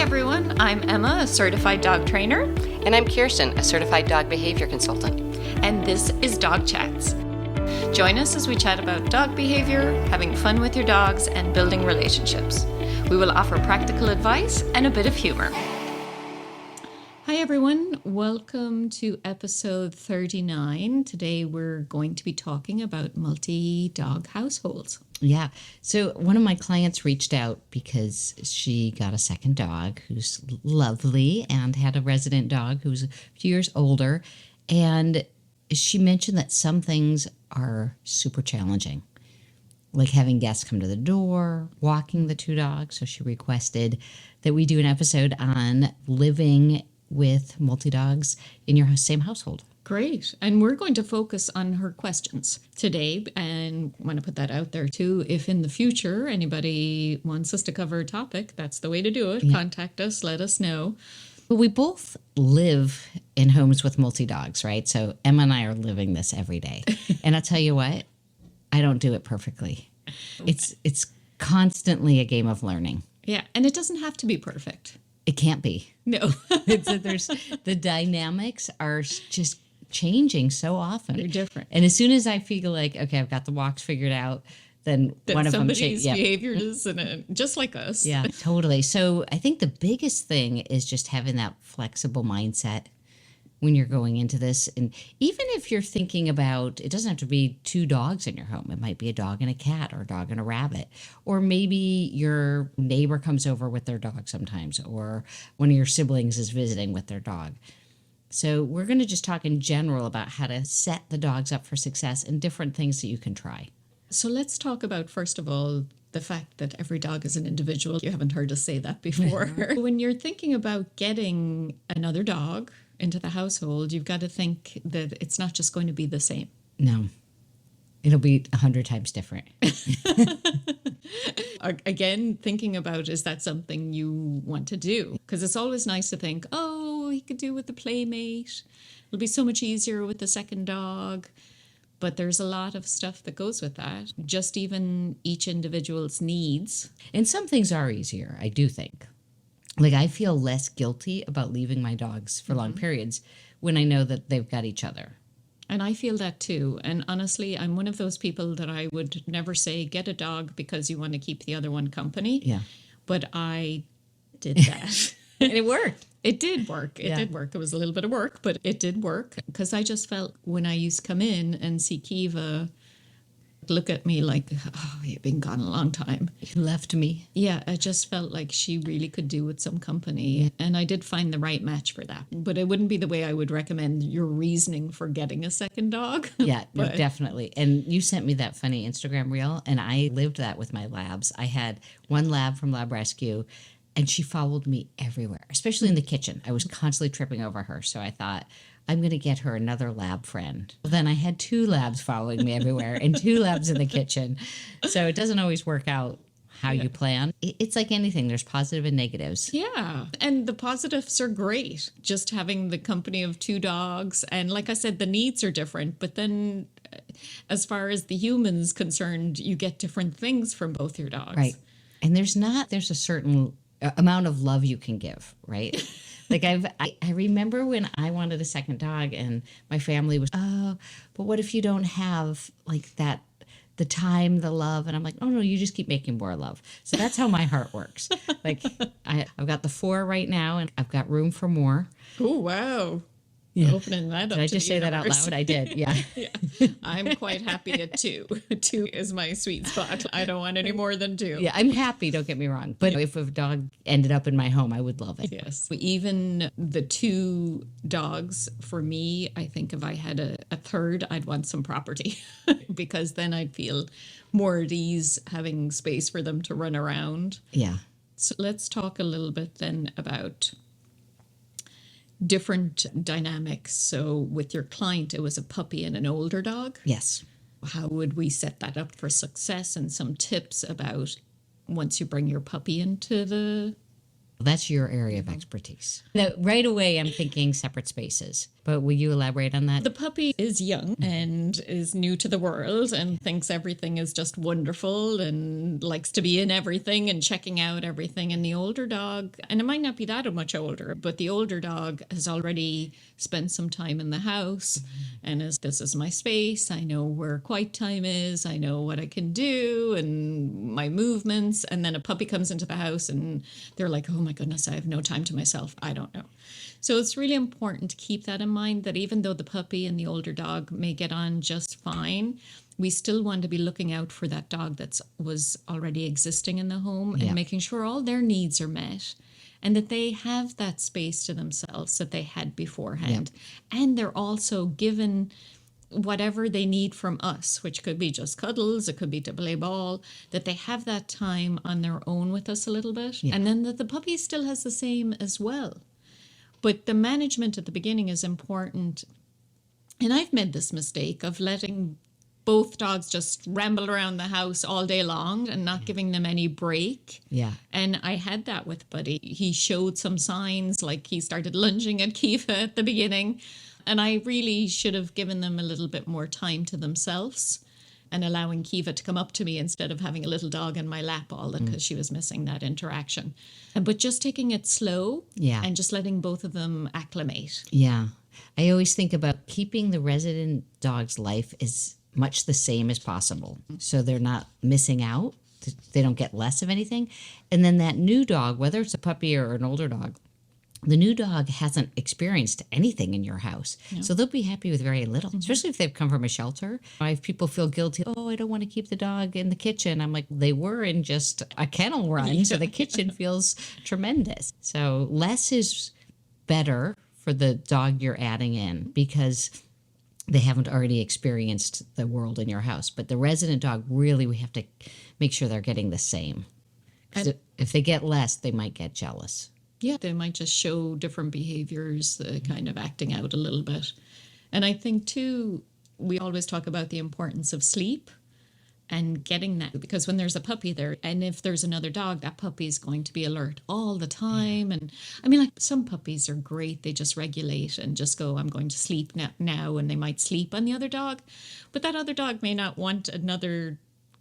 everyone, I'm Emma, a certified dog trainer. And I'm Kirsten, a certified dog behavior consultant. And this is Dog Chats. Join us as we chat about dog behavior, having fun with your dogs, and building relationships. We will offer practical advice and a bit of humor. Hi everyone, welcome to episode 39. Today we're going to be talking about multi-dog households. Yeah. So one of my clients reached out because she got a second dog who's lovely and had a resident dog who's a few years older. And she mentioned that some things are super challenging, like having guests come to the door, walking the two dogs. So she requested that we do an episode on living with multi-dogs in your same household. Great. And we're going to focus on her questions today, and want to put that out there too. If in the future anybody wants us to cover a topic, that's the way to do it. Yeah. Contact us, let us know. But we both live in homes with multi-dogs, right? So Emma and I are living this every day. And I'll tell you what, I don't do it perfectly. It's constantly a game of learning. Yeah, and it doesn't have to be perfect. It can't be. No. The dynamics are just changing so often. They're different. And as soon as I feel like, okay, I've got the walks figured out, then one of them somebody's behavior is just like us. Yeah, totally. So I think the biggest thing is just having that flexible mindset when you're going into this. And even if you're thinking about, it doesn't have to be two dogs in your home. It might be a dog and a cat or a dog and a rabbit. Or maybe your neighbor comes over with their dog sometimes, or one of your siblings is visiting with their dog. So we're going to just talk in general about how to set the dogs up for success and different things that you can try. So let's talk about, first of all, the fact that every dog is an individual. You haven't heard us say that before. When you're thinking about getting another dog into the household, you've got to think that it's not just going to be the same. No, it'll be 100 times different. Again, thinking about, is that something you want to do? Because it's always nice to think, oh, he could do with the playmate. It'll be so much easier with the second dog. But there's a lot of stuff that goes with that. Just even each individual's needs. And some things are easier, I do think. Like, I feel less guilty about leaving my dogs for long periods when I know that they've got each other. And I feel that too. And honestly, I'm one of those people that I would never say, get a dog because you want to keep the other one company. Yeah. But I did that. And it worked. It did work. It did work. It was a little bit of work, but it did work. Because I just felt when I used to come in and see Kiva look at me like, oh, you've been gone a long time. You left me. Yeah, I just felt like she really could do with some company. Yeah. And I did find the right match for that. But it wouldn't be the way I would recommend your reasoning for getting a second dog. Yeah, no, definitely. And you sent me that funny Instagram reel, and I lived that with my labs. I had one lab from Lab Rescue, and she followed me everywhere, especially in the kitchen. I was constantly tripping over her. So I thought, I'm going to get her another lab friend. Well, then I had two labs following me everywhere and two labs in the kitchen. So it doesn't always work out how you plan. It's like anything. There's positive and negatives. Yeah. And the positives are great. Just having the company of two dogs. And like I said, the needs are different. But then as far as the human's concerned, you get different things from both your dogs. Right. And there's a certain amount of love you can give, right? Like I remember when I wanted a second dog and my family was, oh, but what if you don't have like that, the time, the love? And I'm like, oh no, you just keep making more love. So that's how my heart works. Like I've got the 4 right now and I've got room for more. Oh, wow. Yeah. Opening that up. Did I just say that out loud? I did. Yeah. Yeah. I'm quite happy at 2. 2 is my sweet spot. I don't want any more than 2. Yeah, I'm happy. Don't get me wrong. But if a dog ended up in my home, I would love it. Yes. Even the 2 dogs, for me, I think if I had a third, I'd want some property because then I'd feel more at ease having space for them to run around. Yeah. So let's talk a little bit then about different dynamics. So with your client, it was a puppy and an older dog. Yes. How would we set that up for success, and some tips about once you bring your puppy into the... That's your area of expertise. Now, right away, I'm thinking separate spaces. But will you elaborate on that? The puppy is young and is new to the world and thinks everything is just wonderful and likes to be in everything and checking out everything. And the older dog, and it might not be that much older, but the older dog has already spent some time in the house and this is my space. I know where quiet time is. I know what I can do and my movements. And then a puppy comes into the house and they're like, oh my goodness, I have no time to myself. I don't know. So it's really important to keep that in mind, that even though the puppy and the older dog may get on just fine, we still want to be looking out for that dog that was already existing in the home and making sure all their needs are met and that they have that space to themselves that they had beforehand. And they're also given whatever they need from us, which could be just cuddles, it could be to play ball, that they have that time on their own with us a little bit. And then that the puppy still has the same as well. But the management at the beginning is important. And I've made this mistake of letting both dogs just ramble around the house all day long and not giving them any break. Yeah. And I had that with Buddy. He showed some signs, like he started lunging at Kiva at the beginning. And I really should have given them a little bit more time to themselves and allowing Kiva to come up to me instead of having a little dog in my lap all the because she was missing that interaction. But just taking it slow and just letting both of them acclimate. Yeah. I always think about keeping the resident dog's life as much the same as possible so they're not missing out. They don't get less of anything. And then that new dog, whether it's a puppy or an older dog, the new dog hasn't experienced anything in your house. So they'll be happy with very little, especially if they've come from a shelter. I have people feel guilty. Oh, I don't want to keep the dog in the kitchen. I'm like, they were in just a kennel run. So the kitchen feels tremendous. So less is better for the dog you're adding in because they haven't already experienced the world in your house. But the resident dog, really, we have to make sure they're getting the same. Because if they get less, they might get jealous. Yeah, they might just show different behaviors, kind of acting out a little bit. And I think, too, we always talk about the importance of sleep and getting that. Because when there's a puppy there, and if there's another dog, that puppy is going to be alert all the time. And I mean, like some puppies are great. They just regulate and just go, I'm going to sleep now, and they might sleep on the other dog. But that other dog may not want another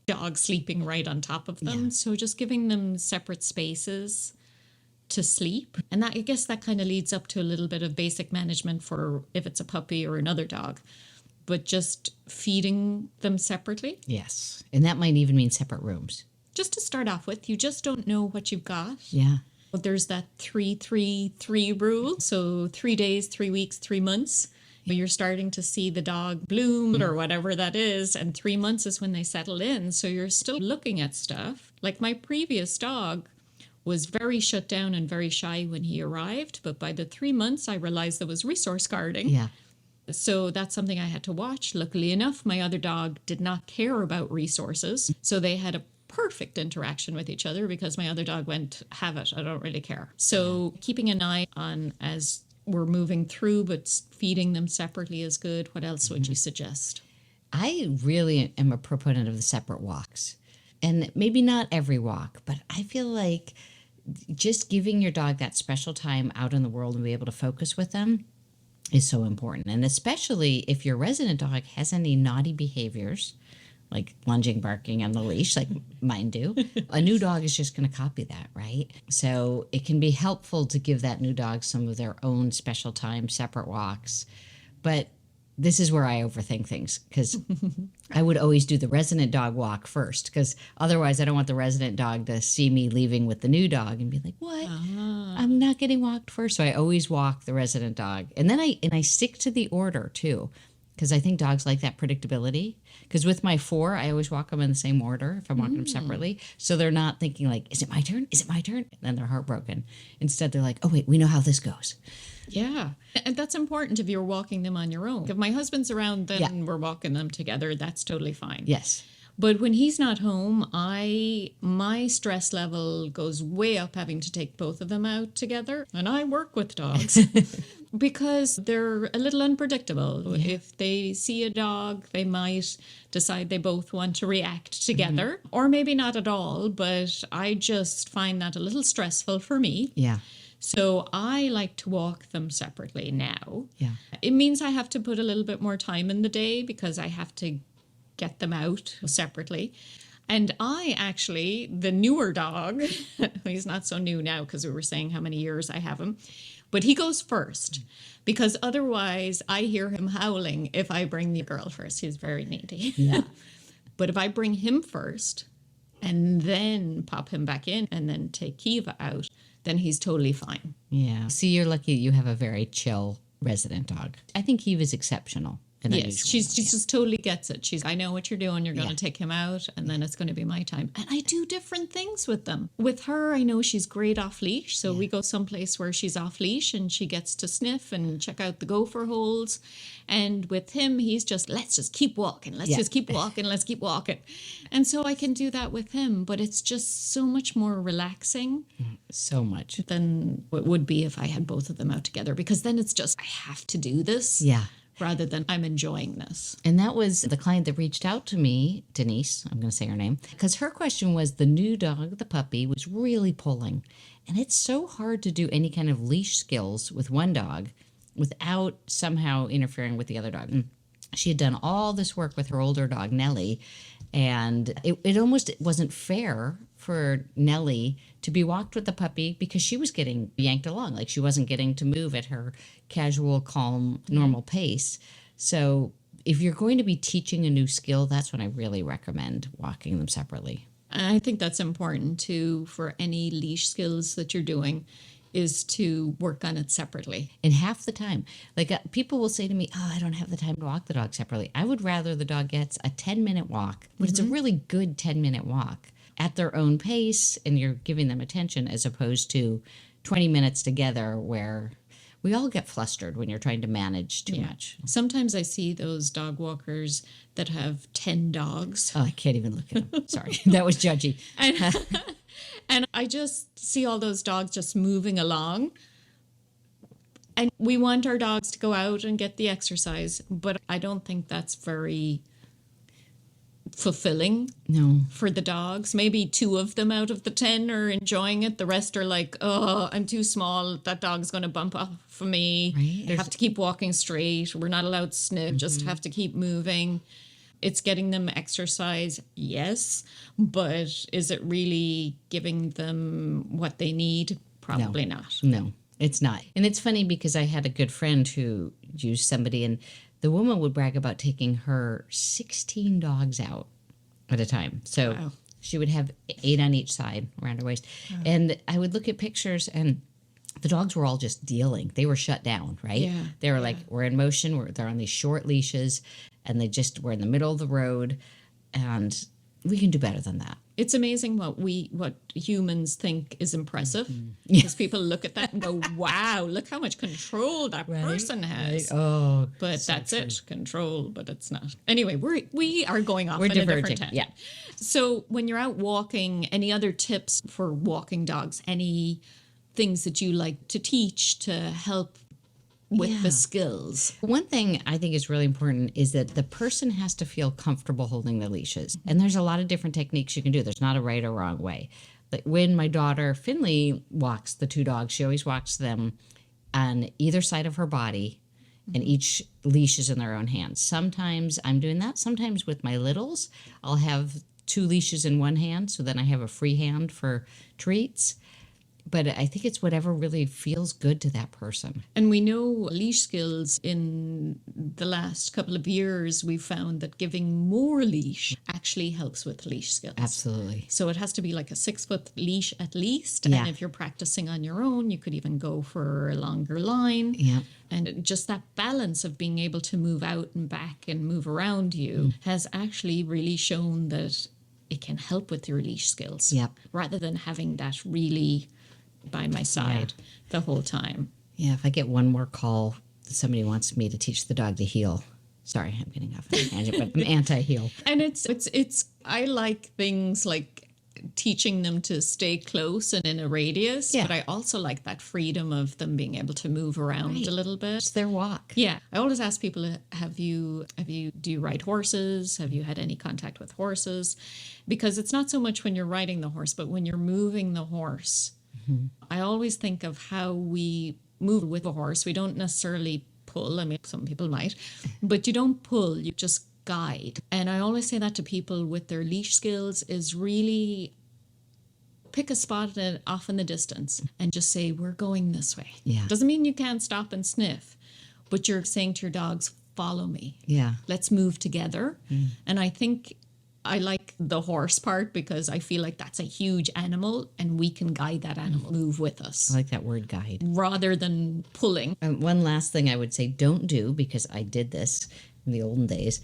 dog sleeping right on top of them. So just giving them separate spaces to sleep. And that, I guess that kind of leads up to a little bit of basic management for if it's a puppy or another dog, but just feeding them separately. Yes. And that might even mean separate rooms. Just to start off with, you just don't know what you've got. Yeah. There's that 3-3-3 rule. So 3 days, 3 weeks, 3 months. You're starting to see the dog bloom or whatever that is. And 3 months is when they settle in. So you're still looking at stuff. Like my previous dog was very shut down and very shy when he arrived. But by the 3 months, I realized there was resource guarding. Yeah. So that's something I had to watch. Luckily enough, my other dog did not care about resources. So they had a perfect interaction with each other because my other dog went, have it, I don't really care. So keeping an eye on as we're moving through, but feeding them separately is good. What else would you suggest? I really am a proponent of the separate walks. And maybe not every walk, but I feel like just giving your dog that special time out in the world and be able to focus with them is so important. And especially if your resident dog has any naughty behaviors, like lunging, barking on the leash, like mine do, a new dog is just going to copy that, right? So it can be helpful to give that new dog some of their own special time, separate walks. But this is where I overthink things because I would always do the resident dog walk first because otherwise I don't want the resident dog to see me leaving with the new dog and be like, what? I'm not getting walked first. So I always walk the resident dog. And then I stick to the order too because I think dogs like that predictability. Because with my 4, I always walk them in the same order if I'm walking them separately. So they're not thinking like, is it my turn? Is it my turn? And then they're heartbroken. Instead, they're like, oh, wait, we know how this goes. Yeah. And that's important if you're walking them on your own. If my husband's around, then we're walking them together. That's totally fine. Yes. But when he's not home, my stress level goes way up having to take both of them out together. And I work with dogs. Because they're a little unpredictable. If they see a dog, they might decide they both want to react together, or maybe not at all, but I just find that a little stressful for me. Yeah. So I like to walk them separately now. Yeah. It means I have to put a little bit more time in the day because I have to get them out separately. And I actually, the newer dog, he's not so new now because we were saying how many years I have him, but he goes first because otherwise I hear him howling if I bring the girl first. He's very needy. Yeah. But if I bring him first and then pop him back in and then take Kiva out, then he's totally fine. Yeah. See, you're lucky you have a very chill resident dog. I think he was exceptional. Yes, she just totally gets it. I know what you're doing. You're going to take him out, and then it's going to be my time. And I do different things with them. With her, I know she's great off leash. So we go someplace where she's off leash, and she gets to sniff and check out the gopher holes. And with him, he's just, let's just keep walking. Let's just keep walking. Let's keep walking. And so I can do that with him, but it's just so much more relaxing. So much. Than it would be if I had both of them out together, because then it's just, I have to do this. Yeah. Rather than I'm enjoying this. And that was the client that reached out to me, Denise, I'm going to say her name, because her question was the new dog, the puppy, was really pulling. And it's so hard to do any kind of leash skills with one dog without somehow interfering with the other dog. And she had done all this work with her older dog, Nellie, and it almost wasn't fair for Nellie to be walked with the puppy because she was getting yanked along. Like she wasn't getting to move at her casual, calm, normal pace. So if you're going to be teaching a new skill, that's when I really recommend walking them separately. And I think that's important too for any leash skills that you're doing, is to work on it separately. And half the time, like people will say to me, oh, I don't have the time to walk the dog separately. I would rather the dog gets a 10-minute walk, but it's a really good 10-minute walk at their own pace and you're giving them attention, as opposed to 20 minutes together where we all get flustered when you're trying to manage too much. Sometimes I see those dog walkers that have 10 dogs. Oh, I can't even look at them. Sorry, that was judgy. And I just see all those dogs just moving along. And we want our dogs to go out and get the exercise, but I don't think that's very fulfilling for the dogs. Maybe 2 of them out of the 10 are enjoying it. The rest are like, oh, I'm too small. That dog's going to bump off of me. Right. I have to keep walking straight. We're not allowed to sniff. Just have to keep moving. It's getting them exercise, yes, but is it really giving them what they need? Probably not. No, it's not. And it's funny because I had a good friend who used somebody, and the woman would brag about taking her 16 dogs out at a time. So she would have 8 on each side around her waist. Wow. And I would look at pictures, and the dogs were all just dealing. They were shut down, right? Yeah. They were like, we're in motion. They're on these short leashes, and they just were in the middle of the road, and we can do better than that. It's amazing what humans think is impressive, because people look at that and go, wow, look how much control that person has. Right. Oh, but so that's true. It, control, but it's not. Anyway, we are going off in a different tangent. Yeah. So when you're out walking, any other tips for walking dogs? Any things that you like to teach to help with the skills? One thing I think is really important is that the person has to feel comfortable holding the leashes. And there's a lot of different techniques you can do. There's not a right or wrong way. Like when my daughter Finley walks the 2 dogs, she always walks them on either side of her body, and each leash is in their own hands. Sometimes I'm doing that. Sometimes with my littles, I'll have 2 leashes in one hand, so then I have a free hand for treats. But I think it's whatever really feels good to that person. And we know leash skills, in the last couple of years, we've found that giving more leash actually helps with leash skills. Absolutely. So it has to be like a 6-foot leash at least. Yeah. And if you're practicing on your own, you could even go for a longer line. Yeah. And just that balance of being able to move out and back and move around you has actually really shown that it can help with your leash skills. Yep. Rather than having that really by my side the whole time. Yeah, if I get one more call that somebody wants me to teach the dog to heel. Sorry, I'm getting off on a tangent, but I'm anti-heel. And it's I like things like teaching them to stay close and in a radius, Yeah. but I also like that freedom of them being able to move around Right. a little bit. It's their walk. Yeah. I always ask people, do you ride horses? Have you had any contact with horses? Because it's not so much when you're riding the horse, but when you're moving the horse. I always think of how we move with a horse. We don't necessarily pull. I mean, some people might, but you don't pull, you just guide. And I always say that to people with their leash skills is really pick a spot off in the distance and just say, we're going this way. Yeah. Doesn't mean you can't stop and sniff, but you're saying to your dogs, follow me. Yeah. Let's move together. And I think I like the horse part because I feel like that's a huge animal and we can guide that animal move with us I like that word, guide. rather than pulling. One last thing I would say don't do, because I did this in the olden days.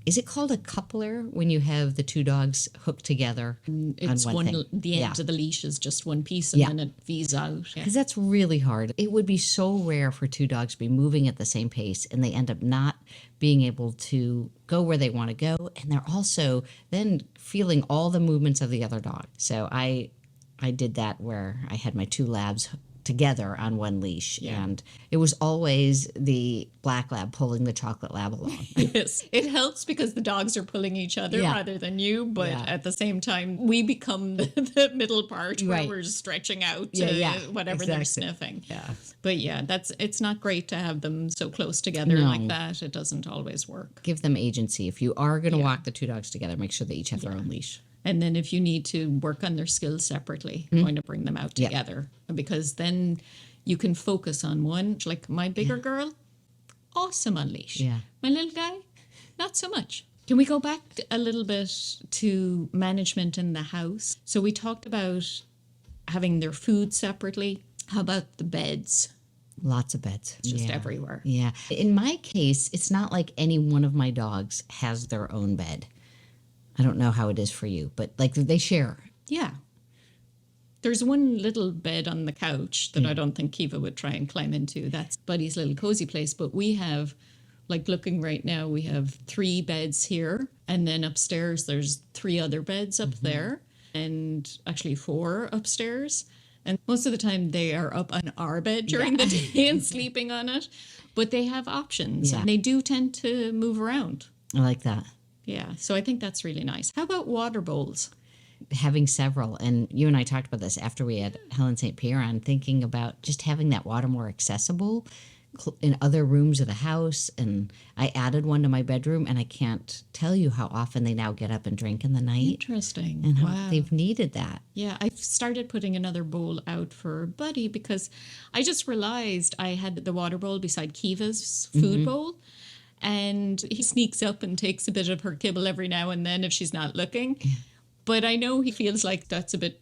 Is it called a coupler when you have the two dogs hooked together It's on one thing? the end of the leash is just one piece and Yeah. then it V's out. Yeah. Because that's really hard. It would be so rare for two dogs to be moving at the same pace and they end up not being able to go where they want to go. And they're also then feeling all the movements of the other dog. So I did that where I had my two labs together on one leash. Yeah. And it was always the black lab pulling the chocolate lab along. Yes, it helps because the dogs are pulling each other Yeah. rather than you, but Yeah. at the same time, we become the middle part where Right. we're just stretching out Yeah, to yeah, whatever they're exactly. sniffing. Yeah. But yeah, it's not great to have them so close together No. like that. It doesn't always work. Give them agency. If you are going to Yeah. walk the two dogs together, make sure they each have their own leash. And then if you need to work on their skills separately, going to bring them out Mm-hmm. Yeah. together because then you can focus on one. Like my bigger girl, awesome on leash. Yeah. My little guy, not so much. Can we go back a little bit to management in the house? So we talked about having their food separately. How about the beds? Lots of beds. Just everywhere. Yeah. In my case, it's not like any one of my dogs has their own bed. I don't know how it is for you, but like they share. Yeah. There's one little bed on the couch that I don't think Kiva would try and climb into. That's Buddy's little cozy place. But we have, like looking right now, we have 3 beds here. And then upstairs, there's 3 other beds up there. And actually 4 upstairs. And most of the time they are up on our bed during the day and sleeping on it. But they have options. Yeah. And they do tend to move around. I like that. Yeah. So I think that's really nice. How about water bowls? Having several, and you and I talked about this after we had Helen St. Pierre on, thinking about just having that water more accessible in other rooms of the house. And I added one to my bedroom, and I can't tell you how often they now get up and drink in the night Interesting. and how Wow. they've needed that. Yeah, I've started putting another bowl out for Buddy because I just realized I had the water bowl beside Kiva's food bowl. And he sneaks up and takes a bit of her kibble every now and then if she's not looking. But I know he feels like that's a bit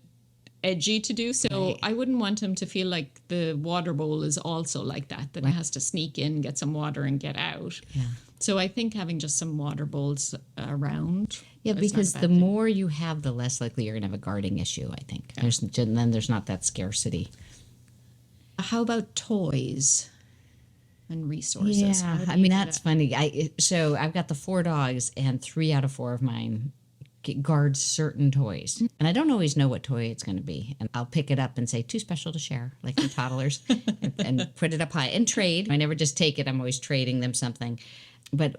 edgy to do. So I wouldn't want him to feel like the water bowl is also like that he has to sneak in, get some water and get out. Yeah. So I think having just some water bowls around. Yeah, is not a because bad the thing. more you have, the less likely you're going to have a guarding issue, I think. Then there's not that scarcity. How about toys and resources? How Yeah, do I you mean, do that's that? funny. So I've got the 4 dogs, and 3 out of 4 of mine guard certain toys. And I don't always know what toy it's going to be. And I'll pick it up and say, too special to share, like the toddlers, and put it up high and trade. I never just take it. I'm always trading them something. But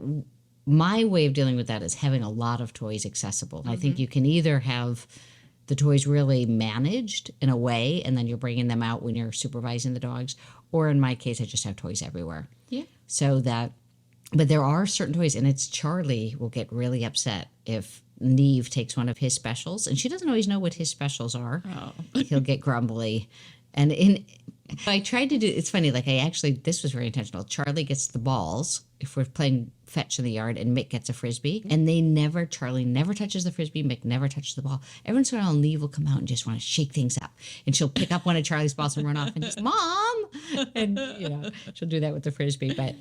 my way of dealing with that is having a lot of toys accessible. I think you can either have the toys really managed in a way, and then you're bringing them out when you're supervising the dogs. Or in my case, I just have toys everywhere. Yeah. So that, but there are certain toys, and it's Charlie will get really upset if Neve takes one of his specials, and she doesn't always know what his specials are. Oh. He'll get grumbly. And I tried to do, it's funny, like this was very intentional. Charlie gets the balls if we're playing fetch in the yard, and Mick gets a Frisbee. And Charlie never touches the Frisbee, Mick never touches the ball. Every once in a while, Neve will come out and just want to shake things up. And she'll pick up one of Charlie's balls and run off and just, Mom! And, she'll do that with the Frisbee. But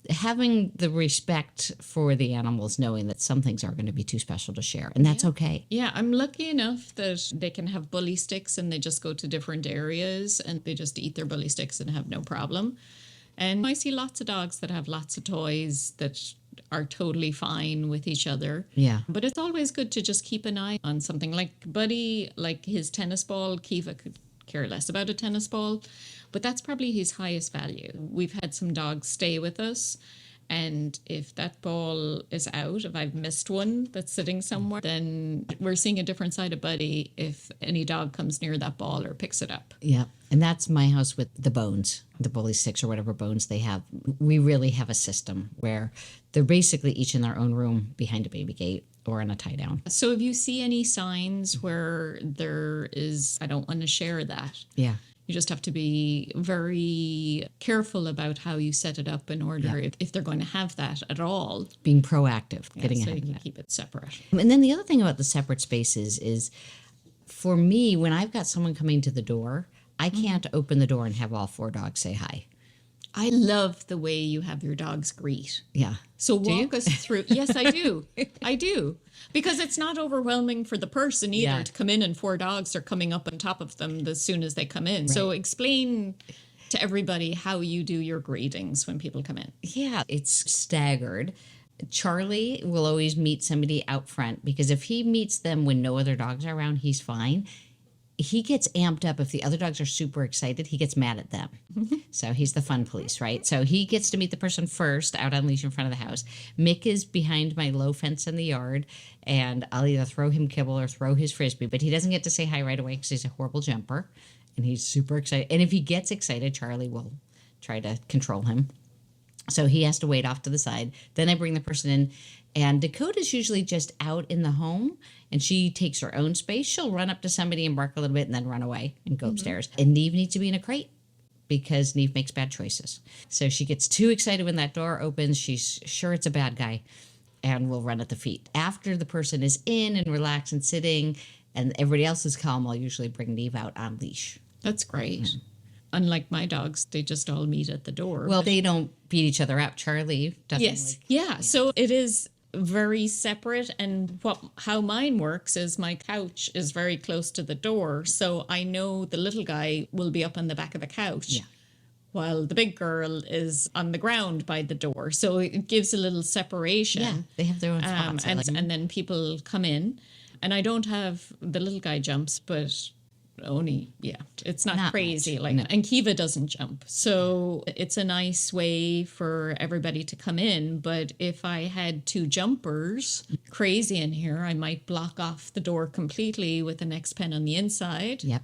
having the respect for the animals, knowing that some things are going to be too special to share, and that's okay. Yeah, I'm lucky enough that they can have bully sticks and they just go to different areas and they just eat their bully sticks and have no problem. And I see lots of dogs that have lots of toys that are totally fine with each other. Yeah. But it's always good to just keep an eye on something. Like Buddy, like his tennis ball, Kiva could care less about a tennis ball, but that's probably his highest value. We've had some dogs stay with us, and if that ball is out, if I've missed one that's sitting somewhere, then we're seeing a different side of Buddy if any dog comes near that ball or picks it up. Yeah. And that's my house with the bones, the bully sticks or whatever bones they have. We really have a system where they're basically each in their own room behind a baby gate or in a tie down. So if you see any signs where there is, I don't want to share that. Yeah. You just have to be very careful about how you set it up in order if they're going to have that at all. Being proactive, getting so ahead you of can that. keep it separate. And then the other thing about the separate spaces is, for me, when I've got someone coming to the door, I can't open the door and have all 4 dogs say hi. I love the way you have your dogs greet. Yeah. So Do you? walk us through. Yes, I do. I do. Because it's not overwhelming for the person either to come in and 4 dogs are coming up on top of them as soon as they come in. Right. So explain to everybody how you do your greetings when people come in. Yeah, it's staggered. Charlie will always meet somebody out front because if he meets them when no other dogs are around, he's fine. He gets amped up if the other dogs are super excited. He gets mad at them. So he's the fun police, right? So he gets to meet the person first out on leash in front of the house. Mick is behind my low fence in the yard, and I'll either throw him kibble or throw his Frisbee, but he doesn't get to say hi right away because he's a horrible jumper, and he's super excited. And if he gets excited, Charlie will try to control him. So he has to wait off to the side. Then I bring the person in, and Dakota's usually just out in the home, and she takes her own space. She'll run up to somebody and bark a little bit and then run away and go upstairs. And Neve needs to be in a crate because Neve makes bad choices. So she gets too excited when that door opens. She's sure it's a bad guy and will run at the feet. After the person is in and relaxed and sitting and everybody else is calm, I'll usually bring Neve out on leash. That's great. Unlike my dogs, they just all meet at the door. Well, they don't beat each other up. Charlie doesn't. Yes. Yeah. So it is very separate, and how mine works is my couch is very close to the door, so I know the little guy will be up on the back of the couch while the big girl is on the ground by the door, so it gives a little separation. Yeah, they have their own spots. And then people come in, and I don't have the little guy jumps, but only it's not crazy much. No. and Kiva doesn't jump, so it's a nice way for everybody to come in. But if I had 2 jumpers crazy in here, I might block off the door completely with the next pen on the inside. Yep.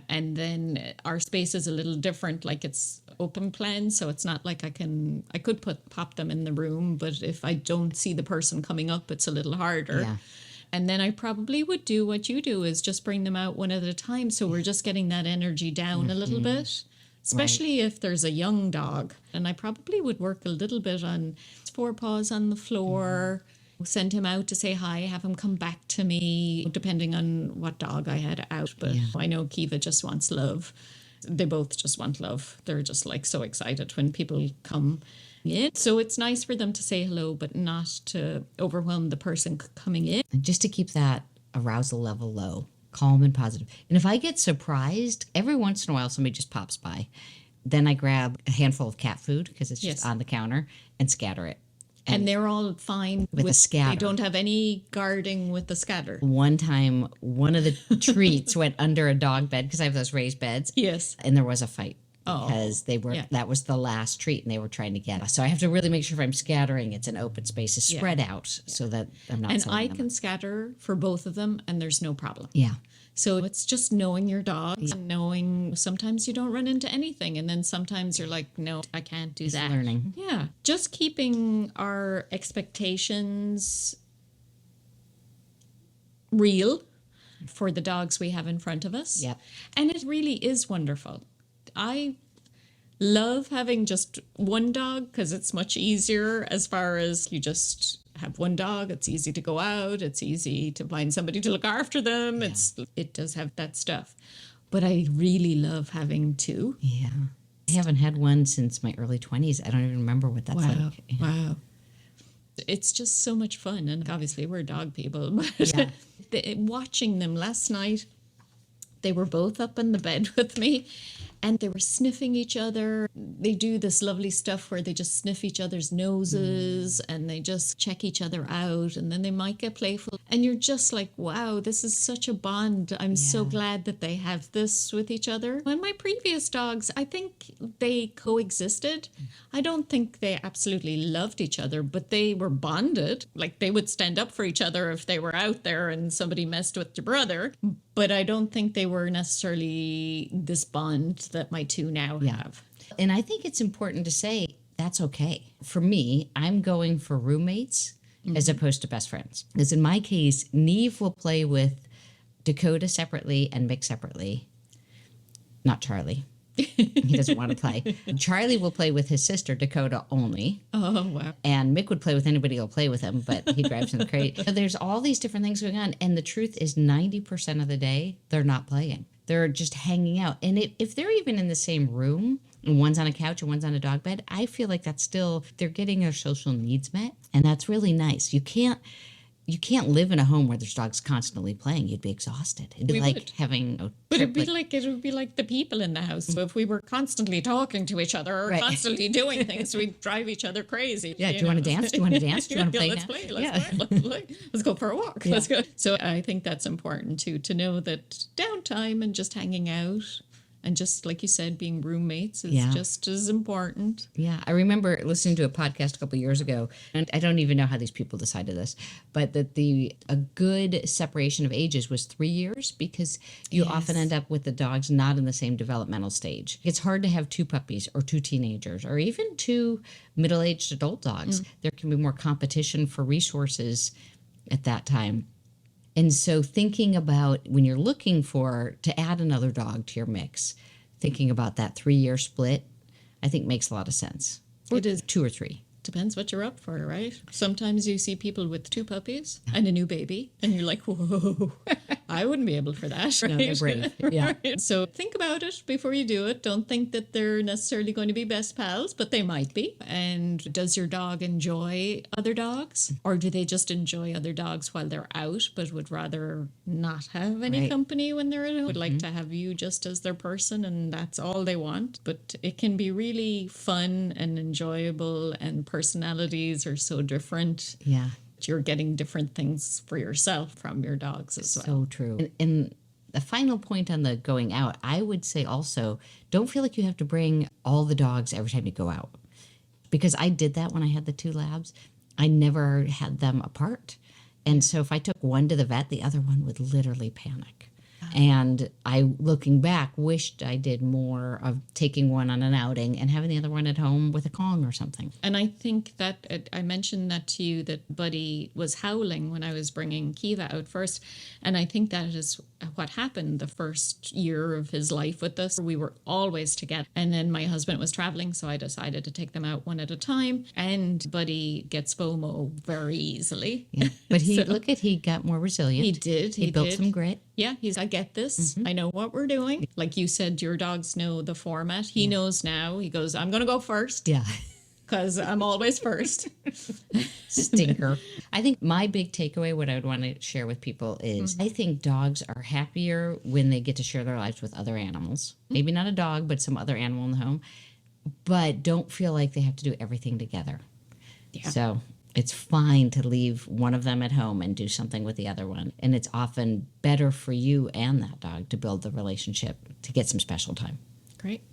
And then our space is a little different, like it's open plan, so it's not like I could pop them in the room, but if I don't see the person coming up, it's a little harder. Yeah. And then I probably would do what you do, is just bring them out one at a time. So we're just getting that energy down a little bit, especially if there's a young dog. And I probably would work a little bit on 4 paws on the floor, send him out to say hi, have him come back to me, depending on what dog I had out. But I know Kiva just wants love. They both just want love. They're just like so excited when people come in. So it's nice for them to say hello, but not to overwhelm the person coming in. And just to keep that arousal level low, calm and positive. And if I get surprised, every once in a while somebody just pops by. Then I grab a handful of cat food because it's just on the counter and scatter it. And they're all fine with a scatter. They don't have any guarding with the scatter. One time, one of the treats went under a dog bed because I have those raised beds. Yes. And there was a fight. Because that was the last treat and they were trying to get us. So I have to really make sure if I'm scattering, it's an open space, it's spread out so that I'm not. And I can scatter for both of them and there's no problem. Yeah. So it's just knowing your dogs and knowing sometimes you don't run into anything. And then sometimes you're like, no, I can't do that. Learning. Yeah. Just keeping our expectations real for the dogs we have in front of us. Yep. And it really is wonderful. I love having just one dog because it's much easier as far as you just have one dog. It's easy to go out. It's easy to find somebody to look after them. Yeah. It does have that stuff. But I really love having 2. Yeah. I haven't had one since my early 20s. I don't even remember what that's like. Yeah. Wow. It's just so much fun. And obviously we're dog people. But watching them last night, they were both up in the bed with me. and they were sniffing each other. They do this lovely stuff where they just sniff each other's noses and they just check each other out, and then they might get playful. And you're just like, wow, this is such a bond. I'm so glad that they have this with each other. When my previous dogs, I think they coexisted. I don't think they absolutely loved each other, but they were bonded. Like they would stand up for each other if they were out there and somebody messed with your brother. But I don't think they were necessarily this bond that my two now have. And I think it's important to say that's okay. For me, I'm going for roommates as opposed to best friends. Because in my case, Neve will play with Dakota separately and Mick separately. Not Charlie. He doesn't want to play. Charlie will play with his sister, Dakota, only. Oh, wow. And Mick would play with anybody who'll play with him, but he drives him crazy. So there's all these different things going on. And the truth is 90% of the day, they're not playing. They're just hanging out. And if they're even in the same room, and one's on a couch and one's on a dog bed, I feel like that's still, they're getting their social needs met. And that's really nice. You can't live in a home where there's dogs constantly playing. You'd be exhausted. It'd be like having a But trip it would be like the people in the house. So if we were constantly talking to each other or constantly doing things, we'd drive each other crazy. Yeah, do you want to dance? Do you want to dance? Do you want to play Let's now? play. Let's play. Let's go for a walk. Let's go. So I think that's important too, to know that downtime and just hanging out and just, like you said, being roommates is just as important. Yeah, I remember listening to a podcast a couple of years ago, and I don't even know how these people decided this, but that a good separation of ages was 3 years, because you often end up with the dogs not in the same developmental stage. It's hard to have two puppies or two teenagers or even two middle-aged adult dogs. There can be more competition for resources at that time. And so thinking about when you're looking to add another dog to your mix, thinking about that 3-year split, I think makes a lot of sense. It is 2 or 3. Depends what you're up for, right? Sometimes you see people with 2 puppies and a new baby, and you're like, whoa, I wouldn't be able for that. Right? No, they're brave. Yeah. So think about it before you do it. Don't think that they're necessarily going to be best pals, but they might be. And does your dog enjoy other dogs? Or do they just enjoy other dogs while they're out, but would rather not have any company when they're at home? Would like to have you just as their person, and that's all they want. But it can be really fun and enjoyable, and personalities are so different. Yeah. You're getting different things for yourself from your dogs as well. So true. And the final point on the going out, I would say also, don't feel like you have to bring all the dogs every time you go out. Because I did that when I had the 2 labs. I never had them apart. And so if I took one to the vet, the other one would literally panic. And I, looking back, wished I did more of taking one on an outing and having the other one at home with a Kong or something. And I think that I mentioned that to you, that Buddy was howling when I was bringing Kiva out first. And I think that is what happened the first year of his life with us. We were always together. And then my husband was traveling, so I decided to take them out one at a time. And Buddy gets FOMO very easily. Yeah. But he got more resilient. He did. He built some grit. Yeah, I get this. I know what we're doing. Like you said, your dogs know the format. He knows now. He goes, I'm going to go first. Yeah. Because I'm always first. Stinker. I think my big takeaway, what I would want to share with people is I think dogs are happier when they get to share their lives with other animals. Maybe not a dog, but some other animal in the home. But don't feel like they have to do everything together. Yeah. So it's fine to leave one of them at home and do something with the other one. And it's often better for you and that dog to build the relationship, to get some special time. Great.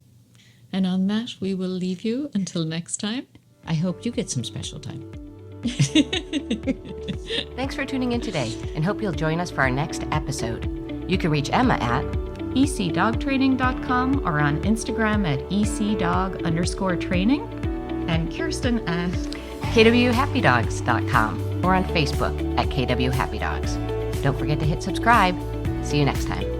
And on that, we will leave you until next time. I hope you get some special time. Thanks for tuning in today, and hope you'll join us for our next episode. You can reach Emma at ecdogtraining.com or on Instagram at ecdog_training, and Kirsten at kwhappydogs.com or on Facebook at kwhappydogs. Don't forget to hit subscribe. See you next time.